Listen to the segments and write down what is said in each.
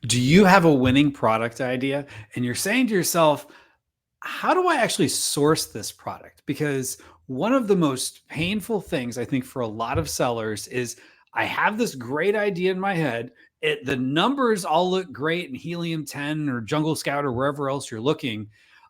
Do you have a winning product idea and you're saying to yourself, how do I actually source this product? Because one of the most painful things I think for a lot of sellers is I have this great idea in my head. The numbers all look great in Helium 10 or Jungle Scout or wherever else you're looking.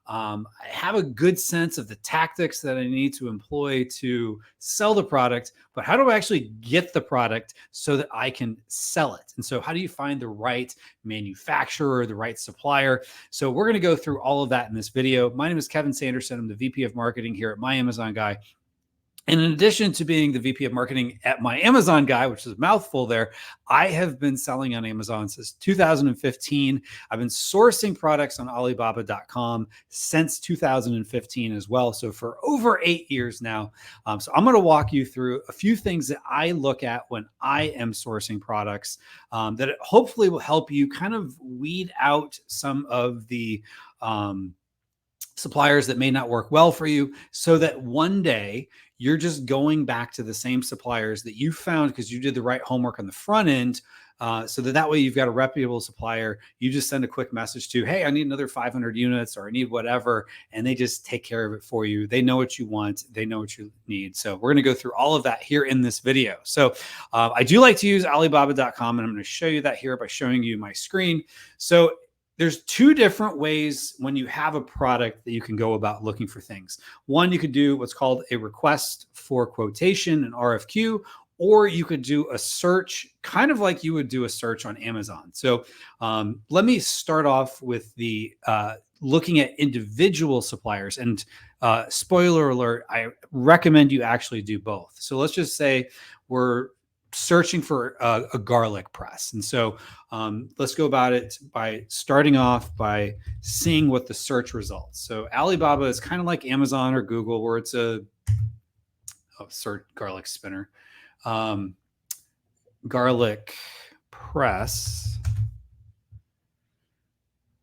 I have a good sense of the tactics that I need to employ to sell the product, but how do I actually get the product so that I can sell it? And so, how do you find the right manufacturer, the right supplier? So, we're going to go through all of that in this video. My name is Kevin Sanderson. I'm the VP of Marketing here at My Amazon Guy. And in addition to being the VP of Marketing at My Amazon Guy, which is a mouthful there, I have been selling on Amazon since 2015. I've been sourcing products on Alibaba.com since 2015 as well. So for over 8 years now. So I'm going to walk you through a few things that I look at when I am sourcing products that hopefully will help you kind of weed out some of the suppliers that may not work well for you, so that one day you're just going back to the same suppliers that you found because you did the right homework on the front end. So that way you've got a reputable supplier. You just send a quick message to, hey, I need another 500 units or I need whatever. And they just take care of it for you. They know what you want. They know what you need. So we're going to go through all of that here in this video. So I do like to use Alibaba.com, and I'm going to show you that here by showing you my screen. So there's two different ways when you have a product that you can go about looking for things. One, you could do what's called a request for quotation, an RFQ, or you could do a search, kind of like you would do a search on Amazon. So let me start off with the looking at individual suppliers. And spoiler alert, I recommend you actually do both. So let's just say we're searching for a garlic press. And so let's go about it by starting off by seeing what the search results. So Alibaba is kind of like Amazon or Google, where it's a search garlic spinner, garlic press.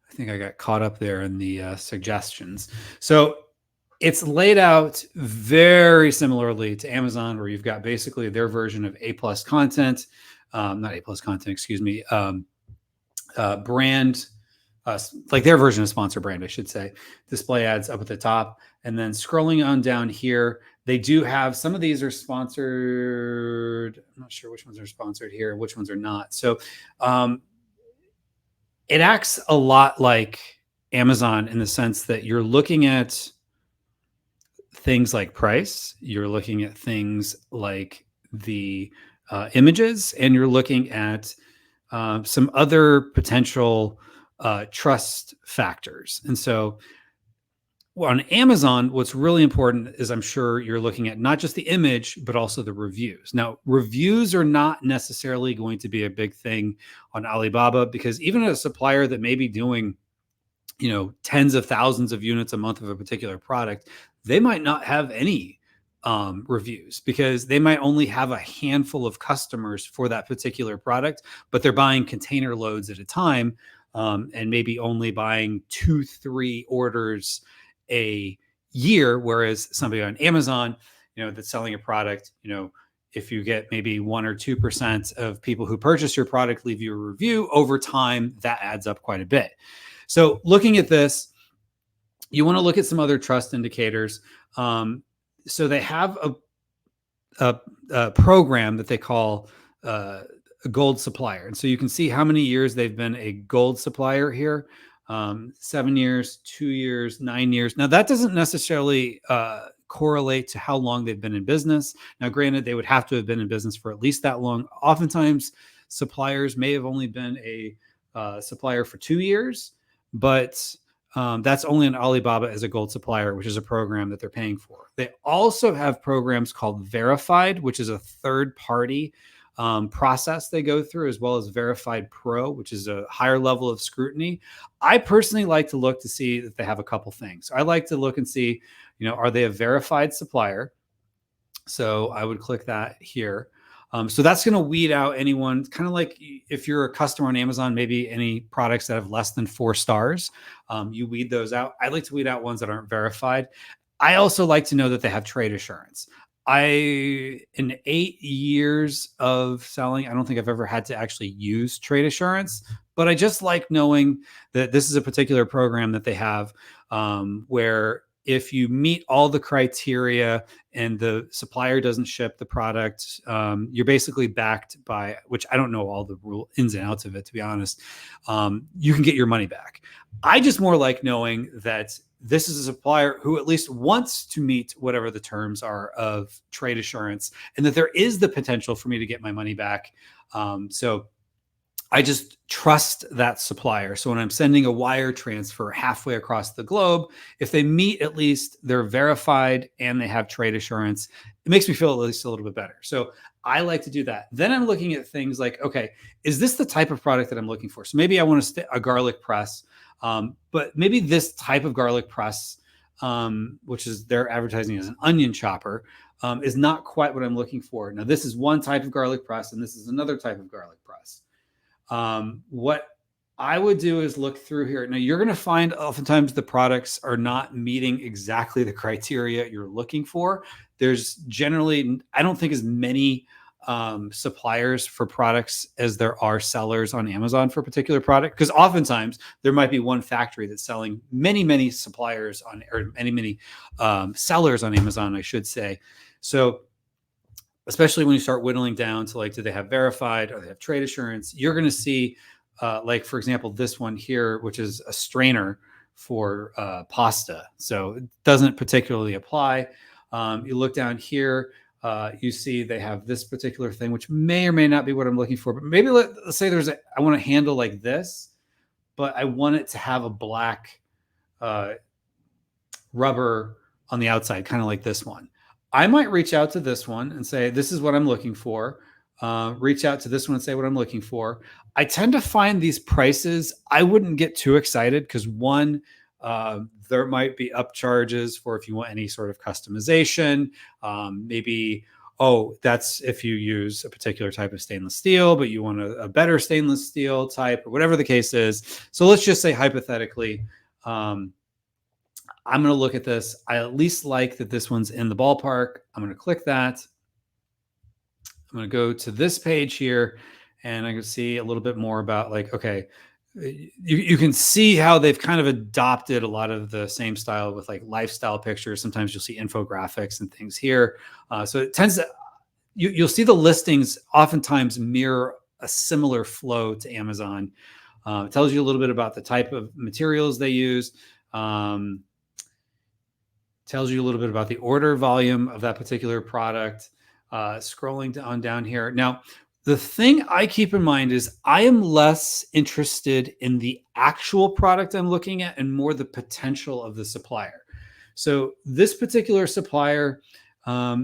I think I got caught up there in the suggestions. So it's laid out very similarly to Amazon, where you've got basically their version of A+ content, not A+ content, excuse me, brand, like their version of sponsor brand, I should say, display ads up at the top. And then scrolling on down here, they do have, some of these are sponsored. I'm not sure which ones are sponsored here, which ones are not. So it acts a lot like Amazon in the sense that you're looking at things like price, you're looking at things like the images, and you're looking at some other potential trust factors. And so on Amazon, what's really important is, I'm sure you're looking at not just the image, but also the reviews. Now, reviews are not necessarily going to be a big thing on Alibaba, because even a supplier that may be doing, tens of thousands of units a month of a particular product, they might not have any reviews, because they might only have a handful of customers for that particular product, but they're buying container loads at a time, and maybe only buying 2-3 orders a year. Whereas somebody on Amazon, that's selling a product, if you get maybe 1 or 2% of people who purchase your product leave you a review, over time, that adds up quite a bit. So looking at this, you want to look at some other trust indicators. So they have a program that they call a gold supplier. And so you can see how many years they've been a gold supplier here. 7 years, 2 years, 9 years. Now, that doesn't necessarily correlate to how long they've been in business. Now, granted, they would have to have been in business for at least that long. Oftentimes, suppliers may have only been a supplier for 2 years, but that's only on Alibaba as a gold supplier, which is a program that they're paying for. They also have programs called Verified, which is a third-party process they go through, as well as Verified Pro, which is a higher level of scrutiny. I personally like to look to see that they have a couple things. I like to look and see, are they a verified supplier? So I would click that here. So that's going to weed out anyone, kind of like if you're a customer on Amazon, maybe any products that have less than 4 stars, you weed those out. I like to weed out ones that aren't verified. I also like to know that they have trade assurance. In 8 years of selling, I don't think I've ever had to actually use trade assurance, but I just like knowing that this is a particular program that they have, where if you meet all the criteria and the supplier doesn't ship the product, you're basically backed by, which I don't know all the rule ins and outs of it, to be honest. You can get your money back. I just more like knowing that this is a supplier who at least wants to meet whatever the terms are of trade assurance, and that there is the potential for me to get my money back. So I just trust that supplier. So when I'm sending a wire transfer halfway across the globe, if they meet at least they're verified and they have trade assurance, it makes me feel at least a little bit better. So I like to do that. Then I'm looking at things like, okay, is this the type of product that I'm looking for? So maybe I want a garlic press, but maybe this type of garlic press, which is they're advertising as an onion chopper, is not quite what I'm looking for. Now, this is one type of garlic press, and this is another type of garlic press. What I would do is look through here. Now, you're going to find oftentimes the products are not meeting exactly the criteria you're looking for. There's generally, I don't think, as many suppliers for products as there are sellers on Amazon for a particular product, because oftentimes there might be one factory that's selling many suppliers on, or many sellers on Amazon, I should say. So especially when you start whittling down to, like, do they have verified, or they have trade assurance, you're going to see, like, for example, this one here, which is a strainer for pasta. So it doesn't particularly apply. You look down here, you see they have this particular thing, which may or may not be what I'm looking for. But maybe let's say I want a handle like this, but I want it to have a black rubber on the outside, kind of like this one. I might reach out to this one and say, this is what I'm looking for. Reach out to this one and say what I'm looking for. I tend to find these prices, I wouldn't get too excited, because one, there might be upcharges for if you want any sort of customization. Maybe, oh, that's if you use a particular type of stainless steel, but you want a better stainless steel type, or whatever the case is. So let's just say hypothetically, I'm going to look at this. I at least like that this one's in the ballpark. I'm going to click that. I'm going to go to this page here, and I can see a little bit more about, like, okay, you can see how they've kind of adopted a lot of the same style with, like, lifestyle pictures. Sometimes you'll see infographics and things here. So it tends to, you'll see the listings oftentimes mirror a similar flow to Amazon. It tells you a little bit about the type of materials they use. Tells you a little bit about the order volume of that particular product. Scrolling on down here. Now, the thing I keep in mind is I am less interested in the actual product I'm looking at and more the potential of the supplier. So this particular supplier,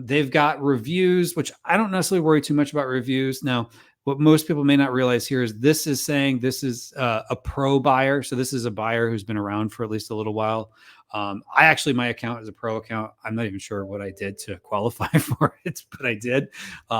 they've got reviews, which I don't necessarily worry too much about reviews. Now, what most people may not realize here is this is saying this is a pro buyer. So this is a buyer who's been around for at least a little while. My account is a pro account. I'm not even sure what I did to qualify for it, but I did.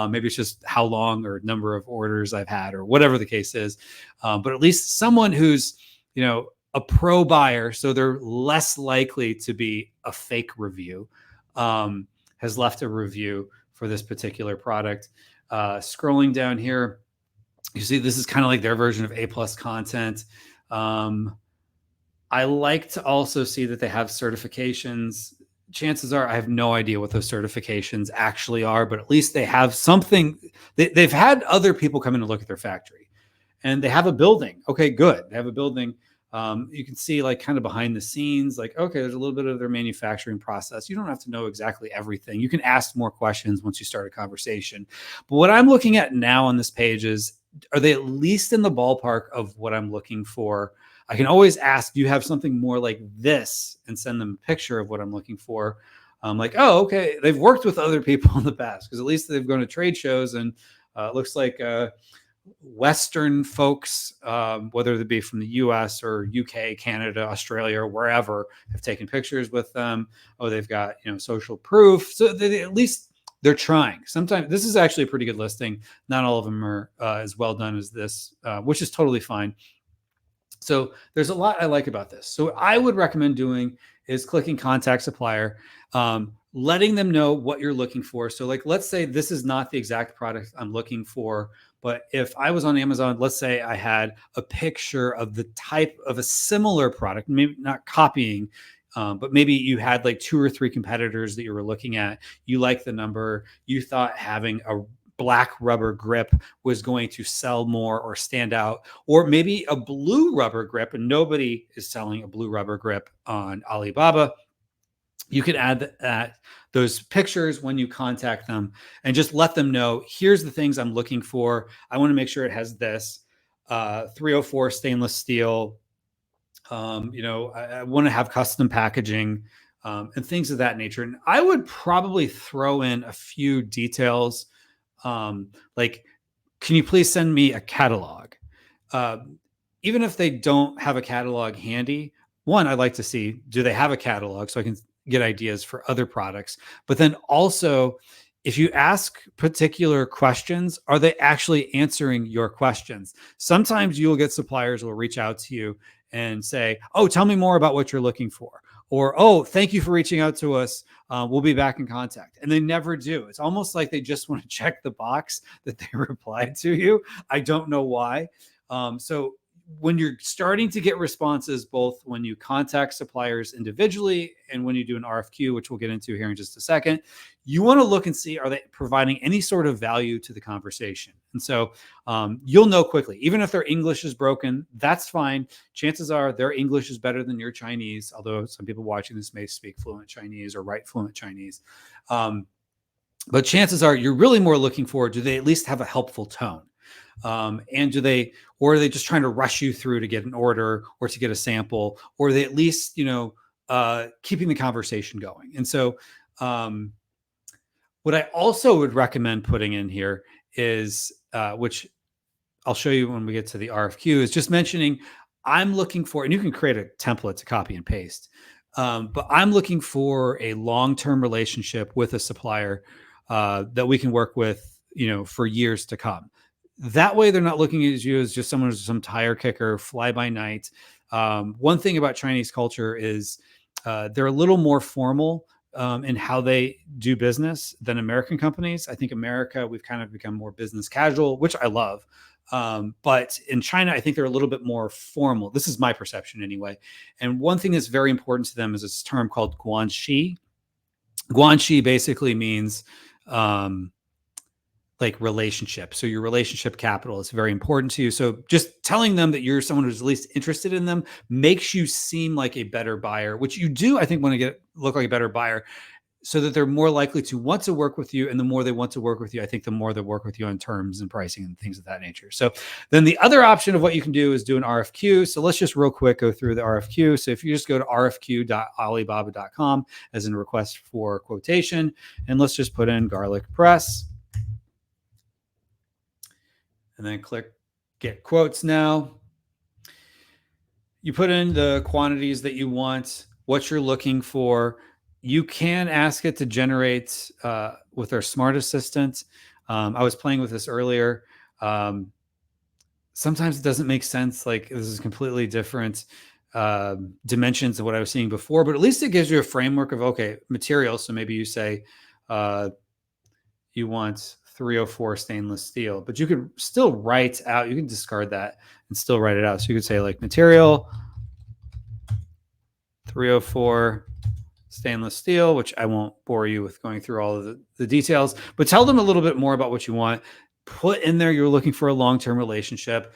Maybe it's just how long or number of orders I've had, or whatever the case is. But at least someone who's, a pro buyer, so they're less likely to be a fake review, has left a review for this particular product. Scrolling down here, you see this is kind of like their version of A+ content. I like to also see that they have certifications. Chances are I have no idea what those certifications actually are, but at least they have something. They've had other people come in and look at their factory, and they have a building. Okay, good. They have a building. You can see, like, kind of behind the scenes, like, okay, there's a little bit of their manufacturing process. You don't have to know exactly everything. You can ask more questions once you start a conversation. But what I'm looking at now on this page is, are they at least in the ballpark of what I'm looking for? I can always ask, do you have something more like this, and send them a picture of what I'm looking for. Like, oh, okay, they've worked with other people in the past, because at least they've gone to trade shows, and it looks like Western folks, whether they be from the US or UK, Canada, Australia, or wherever, have taken pictures with them. Oh, they've got, social proof. So at least they're trying. Sometimes this is actually a pretty good listing. Not all of them are as well done as this, which is totally fine. So there's a lot I like about this. So what I would recommend doing is clicking contact supplier, letting them know what you're looking for. So, like, let's say this is not the exact product I'm looking for, But if I was on Amazon, let's say I had a picture of the type of a similar product, maybe not copying, but maybe you had like 2 or 3 competitors that you were looking at. You like the number, you thought having a black rubber grip was going to sell more or stand out, or maybe a blue rubber grip, and nobody is selling a blue rubber grip on Alibaba. You could add that those pictures when you contact them and just let them know, here's the things I'm looking for. I want to make sure it has this 304 stainless steel. I want to have custom packaging and things of that nature. And I would probably throw in a few details, like, can you please send me a catalog? Uh, Even if they don't have a catalog handy, one, I'd like to see, do they have a catalog so I can get ideas for other products? But then also, if you ask particular questions, are they actually answering your questions? Sometimes you'll get suppliers who will reach out to you and say, oh, tell me more about what you're looking for. Or, oh, thank you for reaching out to us. We'll be back in contact. And they never do. It's almost like they just want to check the box that they replied to you. I don't know why. So when you're starting to get responses, both when you contact suppliers individually and when you do an RFQ, which we'll get into here in just a second, you want to look and see, are they providing any sort of value to the conversation? And so you'll know quickly, even if their English is broken, that's fine. Chances are their English is better than your Chinese, although some people watching this may speak fluent Chinese or write fluent Chinese. But chances are you're really more looking for, do they at least have a helpful tone? And or are they just trying to rush you through to get an order or to get a sample, or are they at least, keeping the conversation going? And so, what I also would recommend putting in here is, which I'll show you when we get to the RFQ, is just mentioning, I'm looking for, and you can create a template to copy and paste, but I'm looking for a long-term relationship with a supplier that we can work with, for years to come. That way, they're not looking at you as just someone who's some tire kicker, fly by night. One thing about Chinese culture is they're a little more formal in how they do business than American companies. I think America, we've kind of become more business casual, which I love. But in China, I think they're a little bit more formal. This is my perception anyway. And one thing that's very important to them is this term called guanxi. Guanxi basically means like relationship. So your relationship capital is very important to you. So just telling them that you're someone who's at least interested in them makes you seem like a better buyer, which you do, I think, want to look like a better buyer, so that they're more likely to want to work with you. And the more they want to work with you, I think the more they work with you on terms and pricing and things of that nature. So then the other option of what you can do is do an RFQ. So let's just real quick go through the RFQ. So if you just go to rfq.alibaba.com as in request for quotation, and let's just put in garlic press. And then click get quotes now. You put in the quantities that you want, what you're looking for. You can ask it to generate with our smart assistant. I was playing with this earlier. Sometimes it doesn't make sense. Like, this is completely different dimensions of what I was seeing before, but at least it gives you a framework of, okay, material. So maybe you say you want 304 stainless steel, but you could still write out, you can discard that and still write it out. So you could say like material 304 stainless steel, which I won't bore you with going through all of the details, but tell them a little bit more about what you want. Put in there, you're looking for a long-term relationship.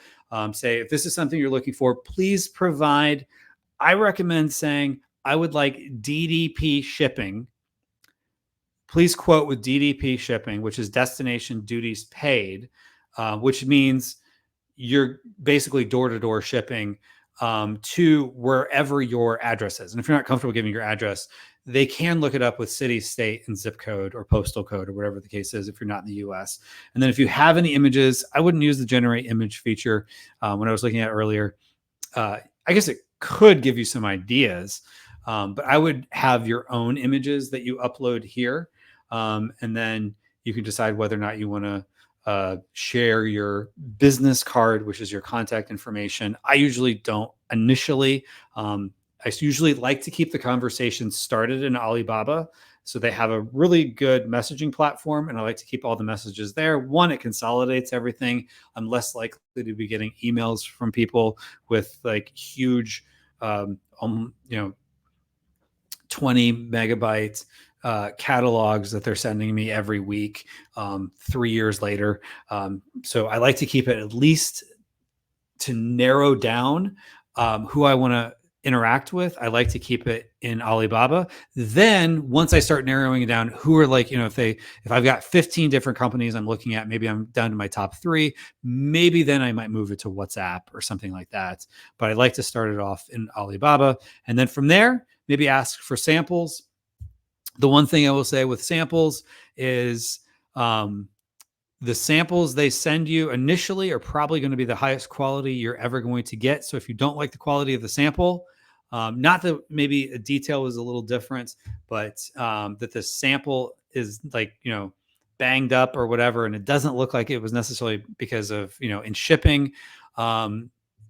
Say, if this is something you're looking for, please provide, I recommend saying, I would like DDP shipping. Please quote with DDP shipping, which is destination duties paid, which means you're basically door-to-door shipping to wherever your address is. And if you're not comfortable giving your address, they can look it up with city, state, and zip code or postal code or whatever the case is if you're not in the US. And then if you have any images, I wouldn't use the generate image feature when I was looking at earlier. I guess it could give you some ideas, but I would have your own images that you upload here. And then you can decide whether or not you want to share your business card, which is your contact information. I usually don't initially. I usually like to keep the conversation started in Alibaba So they have a really good messaging platform, and I like to keep all the messages there. One, it consolidates everything. I'm less likely to be getting emails from people with like huge, you know, 20 megabytes catalogs that they're sending me every week, 3 years later. So I like to keep it at least to narrow down who I want to interact with. I like to keep it in Alibaba. Then once I start narrowing it down, who are like, you know, if I've got 15 different companies I'm looking at, maybe I'm down to my top 3, maybe then I might move it to WhatsApp or something like that. But I like to start it off in Alibaba. And then from there, maybe ask for samples. The one thing I will say with samples is, the samples they send you initially are probably going to be the highest quality you're ever going to get. So if you don't like the quality of the sample, not that maybe a detail was a little different, but that the sample is like, you know, banged up or whatever, and it doesn't look like it was necessarily because of, you know, in shipping,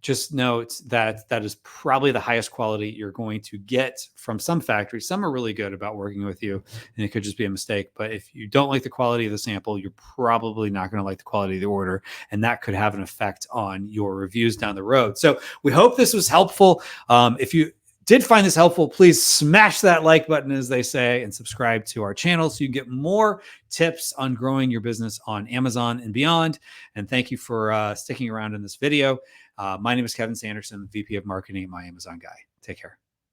just note that that is probably the highest quality you're going to get from some factories. Some are really good about working with you, and it could just be a mistake. But if you don't like the quality of the sample, you're probably not going to like the quality of the order, and that could have an effect on your reviews down the road. So we hope this was helpful. If you did find this helpful, please smash that like button, as they say, and subscribe to our channel so you get more tips on growing your business on Amazon and beyond. And thank you for sticking around in this video. My name is Kevin Sanderson, VP of Marketing at My Amazon Guy. Take care.